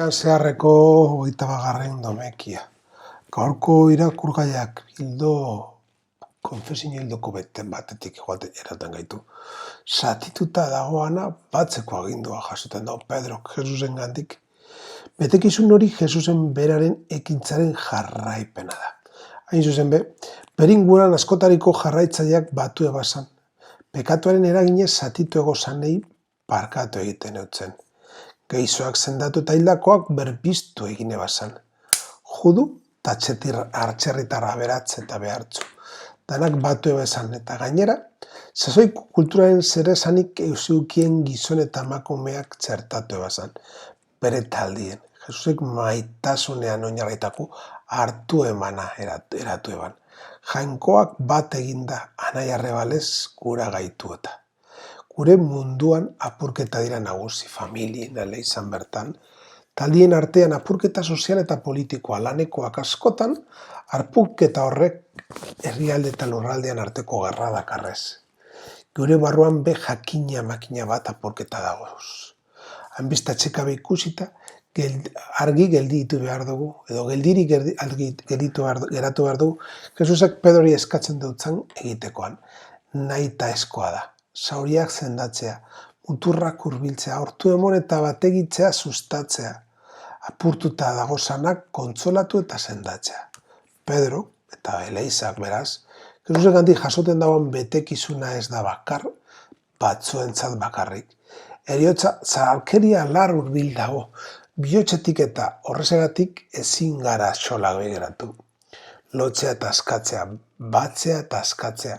Zeharreko 21. domekia. Gaurko irakurgaiak konfesio hildoko batetik eraten gaitu. Zatituta dagoana batzeko agindua jasoten dago Pedrok Jesusen gandik. Betekizun hori Jesusen beraren ekintzaren jarraipena da. Hain zuzen bere inguruan askotariko jarraitzaileak batu ebasan. Pekatuaren eraginez zatitu ego zanei barkatu egiten eutzen. Geizoak sendatu eta hildakoak berbiztu egin ebazan. Judu eta artxerritarra aberatz eta behartzu. Danak batu ebazan eta gainera, sasoiko kulturaren zeresanik euseukien gizon eta emakumeak txertatu ebazan. Bere taldien, Jesusek maitasunean oinarritako hartu emana eratu eban. Jainkoak bat eginda anai arrebalez gura gaitu eta. Gure munduan apurketa dira nagusi, familien ale izan bertan. Taldien artean apurketa sozial eta politikoa lanekoak askotan, apurketa horrek herrialde eta lurraldean arteko gerra dakarrez. Gure barruan jakina makina bat apurketa dagoz. Hanbizta txekabe ikusita, argi gelditu behar dugu, edo geldirik geratu behar dugu, Jesusak Pedrori eskatzen dutzen egitekoan. Nahi eta eskoa da. Zauriak zendatzea, muturrak hurbiltzea, hortu emon eta bategitzea sustatzea, apurtuta dagozanak kontsolatu eta sendatzea. Pedro eta Eleizak beraz, Jesusen gandik jasoten dagoen betekizuna ez da bakar, batzuentzat bakarrik. Eriotza zahalkeria lar hurbil dago, bihotzetik eta horrezegatik ezin gara xolak begeratu. Lotzea eta askatzea, batzea eta askatzea,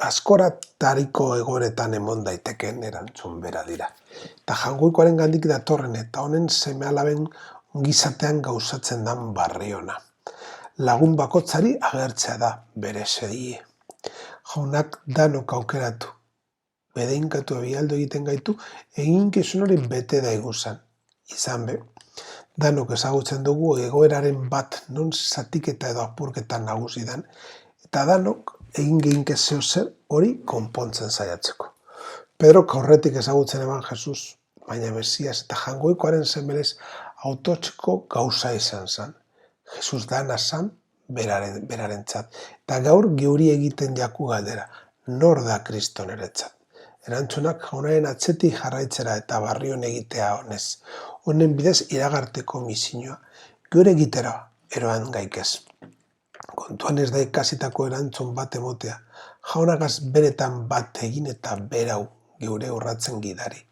askoratariko egoretan emon daiteken erantzun bera dira. Eta jangoikoaren gandik datorren eta honen seme-alaben ongizatean gauzatzen dan barriona. Lagun bakotzari agertzea da bere sedie. Jaunak danok aukeratu. Bedeinkatu abialdo egiten gaitu, eginkizun hori bete da iguzan. Izan danok ezagutzen dugu egoeraren bat non zatiketa edo apurketa nagusi dan, eta danok egin geinke zer hori konpontzen saiatzeko. Pedrok aurretik ezagutzen eban Jesus, baina Mesias eta jangoikoaren semelez autotzeko gauza izan zan. Jesus dana zan berarentzat, eta gaur geuri egiten jaku galdera, nor da Kriston eretzat. Erantzunak jaunaren atzetik jarraitzera eta barrion egitea honez. Honen bidez iragarteko misioa, gure egitera eroan gaikez. Kontuan ez da ikasitako erantzun bat emotea, jaunagaz beretan bat egin eta berau geure urratzen gidari.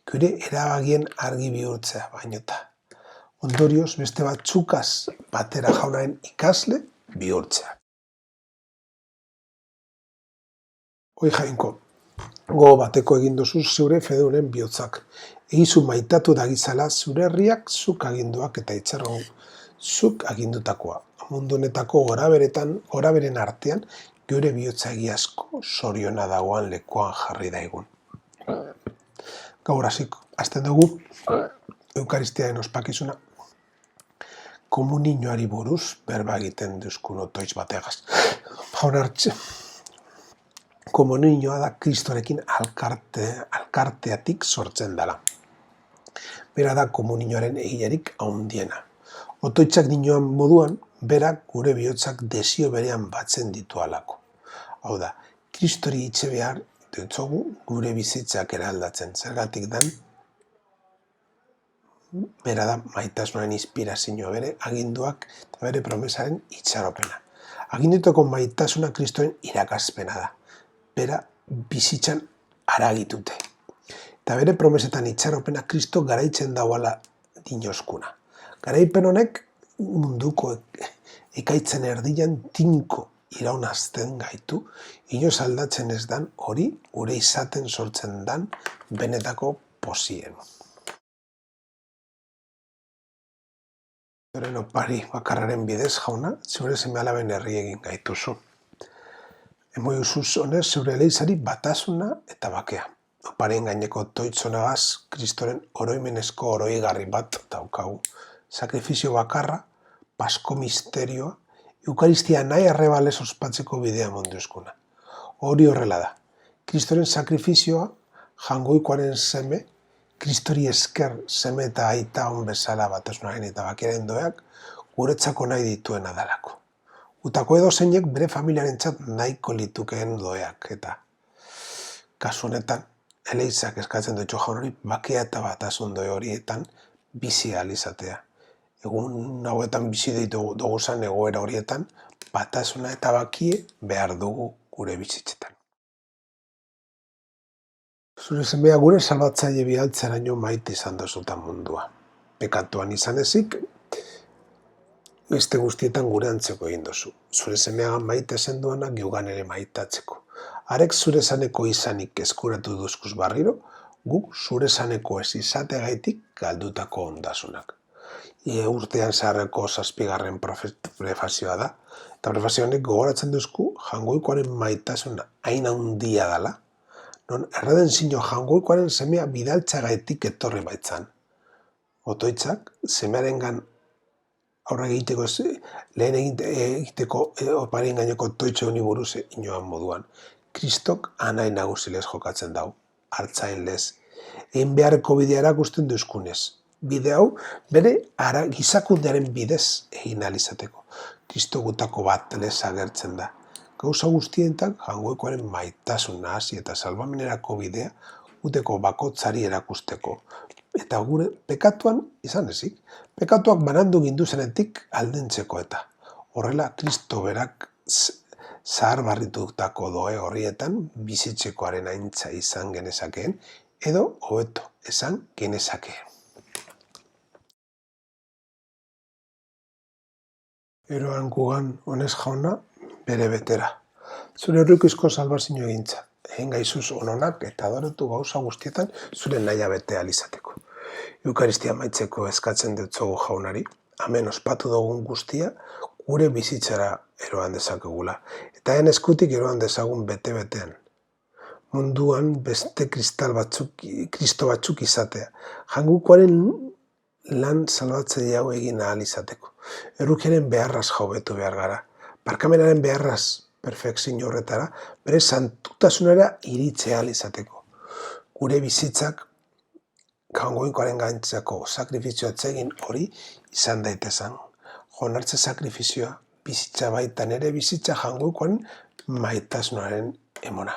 Gure erabagien argi bihurtzea bainota. Ondorioz beste batzukaz batera jaunaren ikasle bihurtzea. Hoi jainko, gogo bateko egin duzu zure fedunen bihotzak. Egizu maitatu dagizala zure herriak zuk aginduak eta itxarron zuk agindutakoa. Mundu honetako goraberen artean geure bihotza egiazko soriona dagoan lekuan jarri daigun. Gaur hasiko, hasten dugu Eukaristiaren ospakizuna komuninoari buruz berba egiten duzkun otoitz bategaz. Jaunartxe. Komuninoa da Kristorekin alkarteatik sortzen dela. Bera da komuninoaren egilerik handiena. Otoitzak dinoan moduan, berak gure bihotzak desio berean batzen ditu alako. Hau da, Kristori itxe behar dutzogu gure bizitzak eraldatzen. Zergatik dan, bera da maitasunaren inspirazioa bere aginduak eta bere promesaren itxaropena. Agindutako maitasuna Kristoren irakazpena da. Bera bizitzan aragitute. Eta bere promesetan itxaropena Kristo garaitzen dauala dinoskuna. Garaipen honek munduko ekaitzen erdian tinko iraunazten gaitu, inoz aldatzen ez dan hori gure izaten sortzen dan benetako posien. Zoren opari bakarraren bidez jauna, zure seme-alaben herri egin gaituzu. Emoi usuz honez zure eleizari batasuna eta bakea. Oparien gaineko toitzonagaz Kristoren oroimenezko oroigarri bat daukagu. Sakrifizio bakarra, pasko misterioa, Eukaristia nahi arrebalez ospatzeko bidea monduzkuna. Hori horrela da. Kristoren sakrifizioa jangoikoaren seme Kristori esker seme eta aita on bezala batasunaren eta bakearen doak guretzako nahi dituena dalako. Utako edozeinek bere familiarentzat nahiko litukeen doeak eta kasu honetan Eleizak eskatzen du Jaunari bakea eta batasun doe horietan bizi ahal izatea. Egun hauetan bizi duguzan egoera horietan batasuna eta bakie behar dugu gure bizitzetan. Zure semea gure salbatzaile bidaltzeraino maite izan dozutan mundua. Pekatuan izan ezik, beste guztietan gure antzeko egin dozu. Zure semeagan maite zenduanak geugan ere maitatzeko. Arek zure zaneko izanik eskuratu duzkuz barriro, guk zure zaneko ez izategaitik galdutako ondasunak. Urtean zaharreko 7. prefazioa da, eta prefazio honek gogoratzen duzku Jaungoikoaren maitasuna hain handia dala, non erredenzio Jaungoikoaren semea bidaltzagaitik etorri baitzan. Otoitzak semearengan aurre egiteko lehen egiteko oparen gaineko toitxo honi buruz inoan moduan. Kristok anai nagusilez jokatzen dau, hartzain lez. Egin beharreko bidea erakusten duzkunez. Bide hau bere gizakundearen bidez egin ahal izateko. Kristo gutako bat lez agertzen da. Gauza guztientak Jaungoikoaren maitasun nahasi eta salbamenerako bidea guteko bakotzari erakusteko. Eta gure pekatuan izan ezik, pekatuak banandu ginduzenetik aldentzeko eta. Horrela, Kristo berak zahar barritutako doe horrietan bizitzekoaren aintza izan genezakeen, edo hobeto esan genezakeen. Eroan gugan honez jauna bere betera. Zure horrikoizko salbazio egintza. Egin gaizuz ononak eta adoretu gauza guztietan zure nahia bete ahal izateko. Eukaristia maitzeko eskatzen dutzogu Jaunari, hemen ospatu dugun guztia gure bizitzara eroan dezakegula, eta hen eskutik eroan dezagun bete-betean. Munduan beste Kristo batzuk izatea, Jaungoikoaren lan salbatzaile hau egin ahal izateko. Errukiaren beharraz jaubetu behar gara, barkamenaren beharraz perfekzio horretara, bere santutasunera iritze ahal izateko. Gure bizitzak Jaungoikoaren gaintzako sakrifizio atsegin hori izan daitezan. Jonartze sakrifizioa bizitza baitan ere bizitza Jaungoikoaren maitasunaren emona.